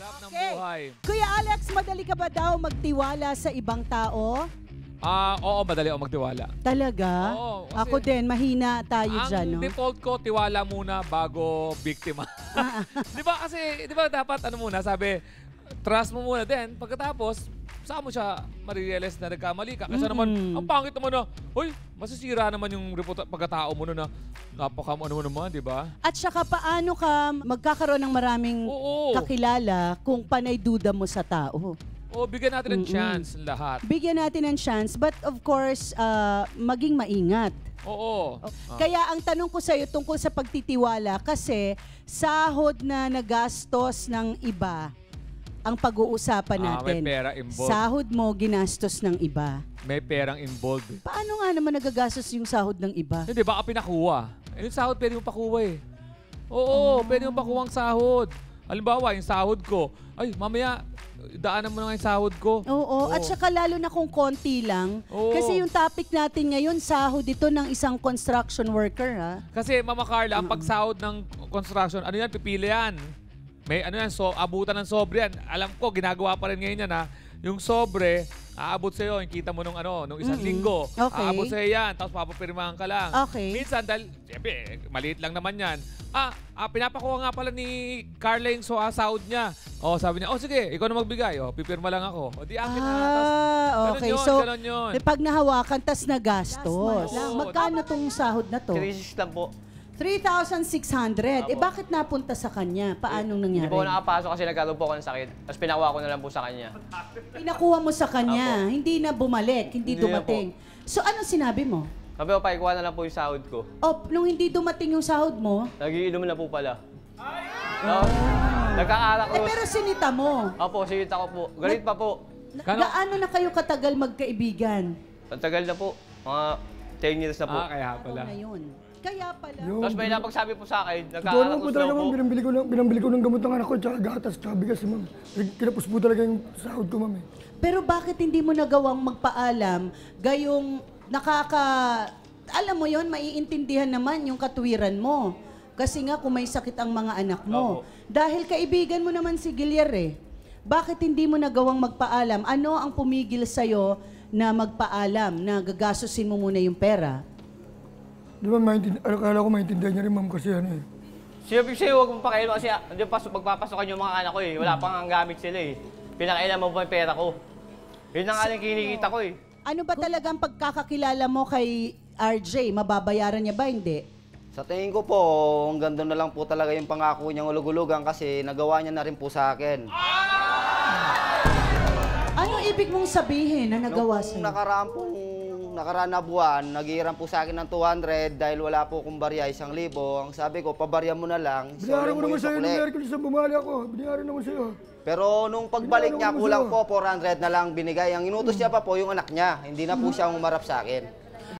Hirap ng buhay. Kuya Alex, madali ka ba daw magtiwala sa ibang tao? Oo, madali ako magtiwala. Talaga? Oo, kasi Ako din, mahina tayo dyan, no? Ang default ko, tiwala muna bago biktima. Di ba kasi, di ba dapat ano muna, sabi, trust mo muna din. Pagkatapos, saan mo siya marirealize na nagkamali ka? Kasi naman, ang pangit naman na, uy, masisira naman yung pagkatao mo na napaka ano mo naman, di ba? At saka paano ka magkakaroon ng maraming kakilala kung panay duda mo sa tao? Bigyan natin ng chance lahat. Bigyan natin ng chance, but of course, maging maingat. Oo. Kaya ang tanong ko sa'yo tungkol sa pagtitiwala, kasi sahod na nagastos ng iba ang pag-uusapan natin. May pera involved. Sahod mo, ginastos ng iba. May perang involved. Paano nga naman nagagastos yung sahod ng iba? Hindi, baka pinakuha. Yung sahod, pwede mo pakuha eh. Oo, pwede mo pakuha ang sahod. Halimbawa, yung sahod ko, ay, mamaya, daanan mo na nga yung sahod ko. Oo, at saka lalo na kung konti lang. Kasi yung topic natin ngayon, sahod ito ng isang construction worker, ha? Kasi, Mama Carla, ang pagsahod ng construction, ano yan, pipili yan. May ano yan, abutan ng sobre yan. Alam ko, ginagawa pa rin ngayon yan, ha? Yung sobre, aabot sa'yo, yung kita mo nung isang linggo. Okay. Aabot sa'yo yan, tapos papapirmahan ka lang. Okay. Minsan, dahil, siyempre, maliit lang naman yan. Pinapakuha nga pala ni Carla yung sahod niya. Sabi niya, sige, ikaw na magbigay. Pipirma lang ako. Di akin na. Okay. Ganun yun. Pag nahawakan, tas nagastos. Oo. Magkano tong sahod na to? 3 lang po. 3,600. Apo. Bakit napunta sa kanya? Paanong nangyari? Hindi po ako nakapasok kasi nagkaroon po ako ng sakit. Tapos pinakuha ko na lang po sa kanya. Pinakuha mo sa kanya. Apo. Hindi na bumalik. Hindi Hindi dumating. So, anong sinabi mo? Sabi ko, paikuha na lang po yung sahod ko. Nung hindi dumating yung sahod mo, Nagiinom na po pala. Nagkaarak ko. pero sinita mo. Opo, sinita ko po. Galit pa po. Gaano na kayo katagal magkaibigan? Ang tagal na po. Mga 10 years na po. Kaya pala. Ngayon. Kaya pala. Tapos may napagsabi po sa akin, Ito nagkaarak naman ko po talaga, po. ma'am. Binambili ko ng gamot ng anak ko, tsaka gatas, tsaka bigas, ma'am. Kinapos po talaga yung sahod ko, ma'am. Pero bakit hindi mo nagawang magpaalam gayong alam mo yon, maiintindihan naman yung katwiran mo. Kasi nga kung may sakit ang mga anak mo. Dahil kaibigan mo naman si Gilier eh. Bakit hindi mo nagawang magpaalam? Ano ang pumigil sa'yo na magpaalam, na gagastusin mo muna yung pera? Di ba, akala ko maintindihan niya rin, ma'am, kasi ano eh. Siyempre, huwag mong pakialam kasi magpapasokan yung mga anak ko eh. Wala pang ang gamit sila eh. Pinakailan mo pa yung pera ko. Yun ang aling kinikita ko eh. Ano ba talagang pagkakakilala mo kay RJ? Mababayaran niya ba? Hindi. Sa tingin ko po, hanggang doon na lang po talaga yung pangako niyang ulug-ulugan kasi nagawa niya na rin po sa akin. Ano ibig mong sabihin na nagawa Nung sa'yo? nakaraan na buwan, naghihiram po sa akin ng 200 dahil wala po akong barya, 1,000. Ang sabi ko, pabarya mo na lang. Binayaran ko naman sa'yo, nung Merkulis na bumali ako. Binayaran naman sa'yo. Pero nung pagbalik niya, kulang po, 400 na lang binigay. Ang inutos niya pa po yung anak niya. Hindi na po siya umarap sa akin.